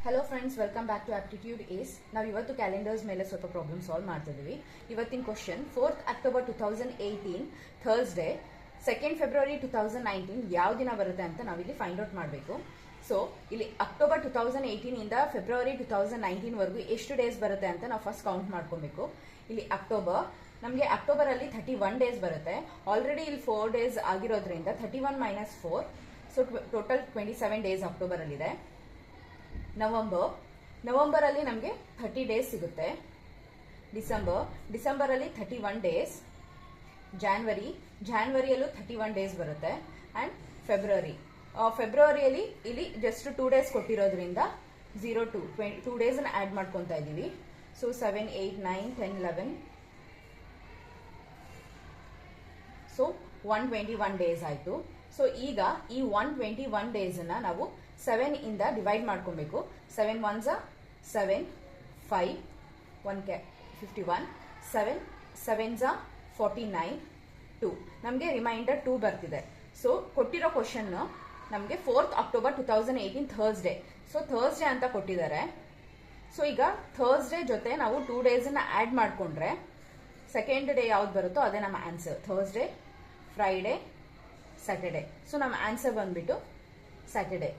Hello friends, welcome back to aptitude ace. ನಾವು ಇವತ್ತು calendars ಮೇಲೆ ಸ್ವಲ್ಪ ಪ್ರಾಬ್ಲಮ್ ಸಾಲ್ವ್ ಮಾಡ್ತಿದ್ದೀವಿ. ಇವತ್ತಿನ question 4th October 2018 Thursday, 2nd February 2019 ಯಾವ ದಿನ ಬರುತ್ತೆ ಅಂತ ನಾವಿಲ್ಲಿ ಫೈಂಡ್ ಔಟ್ ಮಾಡಬೇಕು. ಸೊ ಇಲ್ಲಿ ಅಕ್ಟೋಬರ್ 2018 ಇಂದ ಫೆಬ್ರವರಿ 2019 ವರೆಗೂ ಎಷ್ಟು ಡೇಸ್ ಬರುತ್ತೆ ಅಂತ ನಾವು ಫಸ್ಟ್ ಕೌಂಟ್ ಮಾಡ್ಕೊಬೇಕು. ಇಲ್ಲಿ ನಮಗೆ ಅಕ್ಟೋಬರ್ ಅಲ್ಲಿ 31 ಡೇಸ್ ಬರುತ್ತೆ. ಆಲ್ರೆಡಿ ಇಲ್ಲಿ 4 ಡೇಸ್ ಆಗಿರೋದ್ರಿಂದ 31 minus 4, so total 27 days October ಅಲ್ಲಿ ಇದೆ. ನವೆಂಬರ್ ಅಲ್ಲಿ ನಮಗೆ 30 ಡೇಸ್ ಸಿಗುತ್ತೆ. ಡಿಸೆಂಬರ್ ಅಲ್ಲಿ 31 ಡೇಸ್. ಜಾನ್ವರಿಯಲ್ಲೂ 31 ಡೇಸ್ ಬರುತ್ತೆ. ಅಂಡ್ ಫೆಬ್ರವರಿಯಲ್ಲಿ ಇಲ್ಲಿ ಜಸ್ಟ್ 2 ಡೇಸ್ ಕೊಟ್ಟಿರೋದ್ರಿಂದ 2 ಡೇಸ್ ಆಡ್ ಮಾಡ್ಕೊತಾ ಇದೀವಿ. ಸೊ 7, 8, 9, 10, 11, ಸೊ 121 ಡೇಸ್ ಆಯ್ತು. ಸೊ ಈಗ ಈ 121 ಡೇಸ್ ಅನ್ನ ನಾವು 7 ಇಂದ ಡಿವೈಡ್ ಮಾಡ್ಕೊಬೇಕು. 7 1s 7, 5 1 51, 7 7s 49, 2 ನಮಗೆ ರಿಮೈಂಡರ್ 2 ಬರ್ತಿದೆ. ಸೊ ಕೊಟ್ಟಿರೋ ಕ್ವಶನ್ ನಮಗೆ 4th October 2018 Thursday. So Thursday ಅಂತ ಕೊಟ್ಟಿದ್ದಾರೆ. ಸೊ ಈಗ ಥರ್ಸ್ಡೇ ಜೊತೆ ನಾವು 2 ಡೇಸ್ ಆಡ್ ಮಾಡ್ಕೊಂಡ್ರೆ ಸೆಕೆಂಡ್ ಡೇ ಯಾವ್ದು ಬರುತ್ತೋ ಅದೇ ನಮ್ಮ answer. Thursday, Friday, Saturday. So ನಮ್ಮ ಆನ್ಸರ್ ಬಂದ್ಬಿಟ್ಟು ಸ್ಯಾಟರ್ಡೇ.